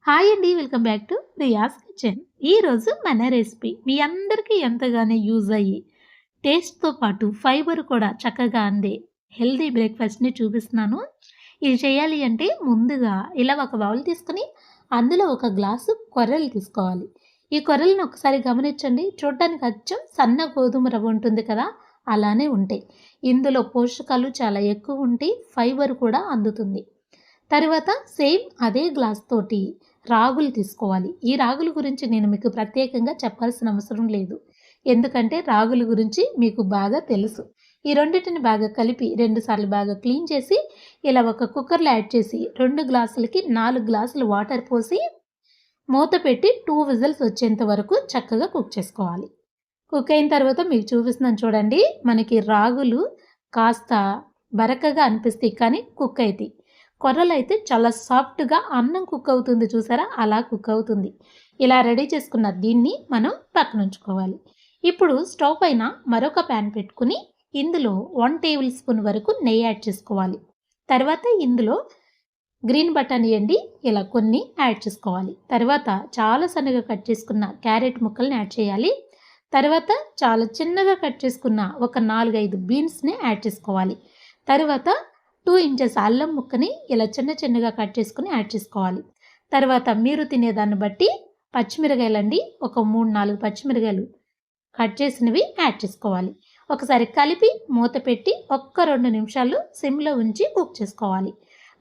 Hi అండి. Welcome back to Priya's kitchen. ఈరోజు మన రెసిపీ మీ అందరికీ ఎంతగానో యూజ్ అయ్యి టేస్ట్‌తో పాటు ఫైబర్ కూడా చక్కగా అందే హెల్తీ బ్రేక్‌ఫాస్ట్‌ని చూపిస్తున్నాను. ఇది చేయాలి అంటే ముందుగా ఇలా ఒక బౌల్ తీసుకొని అందులో ఒక గ్లాసు కొర్రలు తీసుకోవాలి. ఈ కొర్రలను ఒకసారి గమనించండి. చూడడానికి అచ్చం సన్న గోధుమ రవ్వ ఉంటుంది కదా! అలానే ఉంటాయి. ఇందులో పోషకాలు చాలా ఎక్కువ ఉంటాయి. ఫైబర్ కూడా అందుతుంది. తరువాత సేమ్ అదే గ్లాస్ తోటి రాగులు తీసుకోవాలి. ఈ రాగుల గురించి నేను మీకు ప్రత్యేకంగా చెప్పాల్సిన అవసరం లేదు. ఎందుకంటే రాగుల గురించి మీకు బాగా తెలుసు. ఈ రెండిటిని బాగా కలిపి 2 సార్లు బాగా క్లీన్ చేసి ఇలా ఒక కుక్కర్‌లో యాడ్ చేసి 2 గ్లాసులకి 4 గ్లాసులు వాటర్ పోసి మూత పెట్టి 2 విజిల్స్ వచ్చేంత వరకు చక్కగా కుక్ చేసుకోవాలి. కుక్ అయిన తర్వాత మీకు చూపిస్తున్నాను చూడండి. మనకి రాగులు కాస్త బరకగా అనిపిస్తాయి కానీ కుక్ అయితాయి. కొర్రలైతే చాలా సాఫ్ట్‌గా అన్నం కుక్ అవుతుంది చూసారా? అలా కుక్ అవుతుంది. ఇలా రెడీ చేసుకున్న దీన్ని మనం పక్కనుంచుకోవాలి. ఇప్పుడు స్టవ్ పైన మరొక ప్యాన్ పెట్టుకుని ఇందులో 1 టేబుల్ స్పూన్ వరకు నెయ్యి యాడ్ చేసుకోవాలి. తర్వాత ఇందులో గ్రీన్ బటానీ అండి ఇలా కొన్ని యాడ్ చేసుకోవాలి. తర్వాత చాలా సన్నగా కట్ చేసుకున్న క్యారెట్ ముక్కల్ని యాడ్ చేయాలి. తర్వాత చాలా చిన్నగా కట్ చేసుకున్న ఒక 4, 5 బీన్స్‌ని యాడ్ చేసుకోవాలి. తర్వాత 2 ఇంచెస్ అల్లం ముక్కని ఇలా చిన్నగా కట్ చేసుకుని యాడ్ చేసుకోవాలి. తర్వాత మీరు తినేదాన్ని బట్టి పచ్చిమిరకాయలండి ఒక 3, 4 పచ్చిమిరకాయలు కట్ చేసినవి యాడ్ చేసుకోవాలి. ఒకసారి కలిపి మూత పెట్టి ఒక్క 2 నిమిషాలు సిమ్‌లో ఉంచి కుక్ చేసుకోవాలి.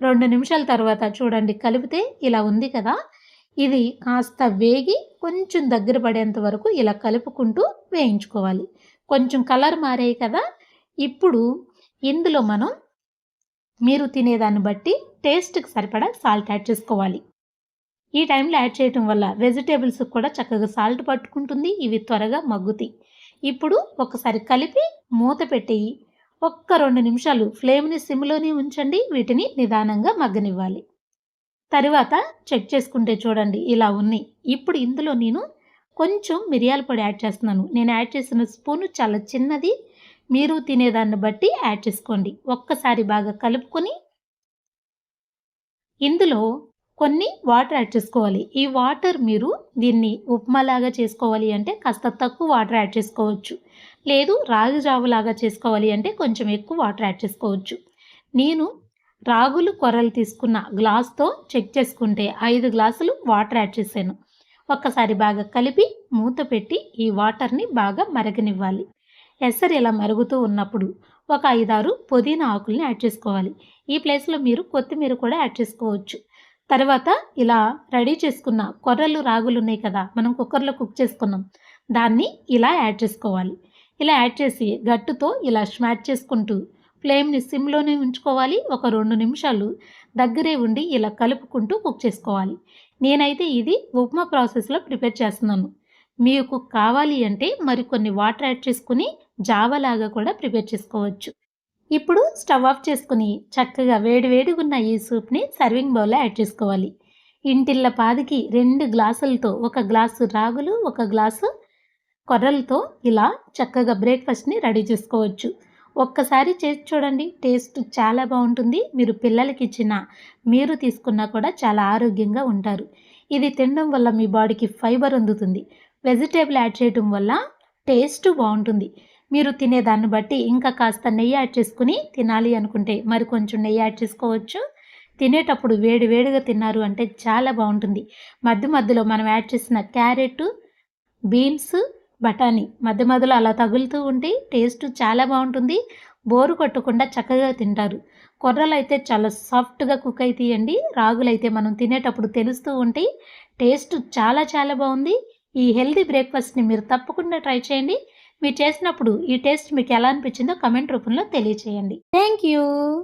2 నిమిషాల తర్వాత చూడండి కలిపితే ఇలా ఉంది కదా! ఇది కాస్త వేగి కొంచెం దగ్గర పడేంత వరకు ఇలా కలుపుకుంటూ వేయించుకోవాలి. కొంచెం కలర్ మారాయి కదా! ఇప్పుడు ఇందులో మనం మీరు తినేదాన్ని బట్టి టేస్ట్‌కి సరిపడా సాల్ట్ యాడ్ చేసుకోవాలి. ఈ టైంలో యాడ్ చేయటం వల్ల వెజిటేబుల్స్‌కి కూడా చక్కగా సాల్ట్ పట్టుకుంటుంది. ఇవి త్వరగా మగ్గుతాయి. ఇప్పుడు ఒకసారి కలిపి మూత పెట్టి ఒక్క 2 నిమిషాలు ఫ్లేమ్‌ని సిమ్‌లోనే ఉంచండి. వీటిని నిదానంగా మగ్గనివ్వాలి. తరువాత చెక్ చేసుకుంటే చూడండి ఇలా ఉన్నాయి. ఇప్పుడు ఇందులో నేను కొంచెం మిరియాల పొడి యాడ్ చేస్తున్నాను. నేను యాడ్ చేసిన స్పూను చాలా చిన్నది. మీరు తినేదాన్ని బట్టి యాడ్ చేసుకోండి. ఒక్కసారి బాగా కలుపుకొని ఇందులో కొన్ని వాటర్ యాడ్ చేసుకోవాలి. ఈ వాటర్ మీరు దీన్ని ఉప్మాలాగా చేసుకోవాలి అంటే కాస్త తక్కువ వాటర్ యాడ్ చేసుకోవచ్చు. లేదు రాగి జావలాగా చేసుకోవాలి అంటే కొంచెం ఎక్కువ వాటర్ యాడ్ చేసుకోవచ్చు. నేను రాగులు కొర్రలు తీసుకున్న గ్లాస్‌తో చెక్ చేసుకుంటే 5 గ్లాసులు వాటర్ యాడ్ చేశాను. ఒక్కసారి బాగా కలిపి మూత పెట్టి ఈ వాటర్‌ని బాగా మరగనివ్వాలి. ఎసరు ఇలా మరుగుతూ ఉన్నప్పుడు ఒక 5, 6 పుదీనా ఆకుల్ని యాడ్ చేసుకోవాలి. ఈ ప్లేస్‌లో మీరు కొత్తిమీర కూడా యాడ్ చేసుకోవచ్చు. తర్వాత ఇలా రెడీ చేసుకున్న కొర్రలు రాగులు ఉన్నాయి కదా! మనం కుక్కర్‌లో కుక్ చేసుకున్నాం. దాన్ని ఇలా యాడ్ చేసుకోవాలి. ఇలా యాడ్ చేసి గట్టుతో ఇలా స్మాష్ చేసుకుంటూ ఫ్లేమ్‌ని సిమ్‌లోనే ఉంచుకోవాలి. ఒక 2 నిమిషాలు దగ్గరే ఉండి ఇలా కలుపుకుంటూ కుక్ చేసుకోవాలి. నేనైతే ఇది ఉప్మా ప్రాసెస్‌లో ప్రిపేర్ చేస్తున్నాను. మీకు కావాలి అంటే మరికొన్ని వాటర్ యాడ్ చేసుకుని జావలాగా కూడా ప్రిపేర్ చేసుకోవచ్చు. ఇప్పుడు స్టవ్ ఆఫ్ చేసుకుని చక్కగా వేడిగున్న ఈ సూప్‌ని సర్వింగ్ బౌల్‌లో యాడ్ చేసుకోవాలి. ఇంటిల్లపాదికి 2 గ్లాసులతో ఒక గ్లాసు రాగులు, ఒక గ్లాసు కొర్రలతో ఇలా చక్కగా బ్రేక్‌ఫాస్ట్‌ని రెడీ చేసుకోవచ్చు. ఒక్కసారి చేసి చూడండి. టేస్ట్ చాలా బాగుంటుంది. మీరు పిల్లలకిచ్చినా, మీరు తీసుకున్నా కూడా చాలా ఆరోగ్యంగా ఉంటారు. ఇది తినడం వల్ల మీ బాడీకి ఫైబర్ అందుతుంది. వెజిటేబుల్ యాడ్ చేయడం వల్ల టేస్ట్ బాగుంటుంది. మీరు తినేదాన్ని బట్టి ఇంకా కాస్త నెయ్యి యాడ్ చేసుకుని తినాలి అనుకుంటే మరి కొంచెం నెయ్యి యాడ్ చేసుకోవచ్చు. తినేటప్పుడు వేడిగా తిన్నారు అంటే చాలా బాగుంటుంది. మధ్యలో మనం యాడ్ చేసిన క్యారెట్, బీన్స్, బఠానీ మధ్యలో అలా తగులుతూ ఉంటే టేస్ట్ చాలా బాగుంటుంది. బోరు కొట్టకుండా చక్కగా తింటారు. కొర్రలైతే చాలా సాఫ్ట్‌గా కుక్ అయితాయండి. రాగులైతే మనం తినేటప్పుడు తెలుస్తూ ఉంటాయి. టేస్ట్ చాలా బాగుంది. ఈ హెల్తీ బ్రేక్‌ఫాస్ట్‌ని మీరు తప్పకుండా ట్రై చేయండి. మీరు చేసినప్పుడు ఈ టేస్ట్ మీకు ఎలా అనిపించిందో కామెంట్ రూపంలో తెలియచేయండి. Thank you.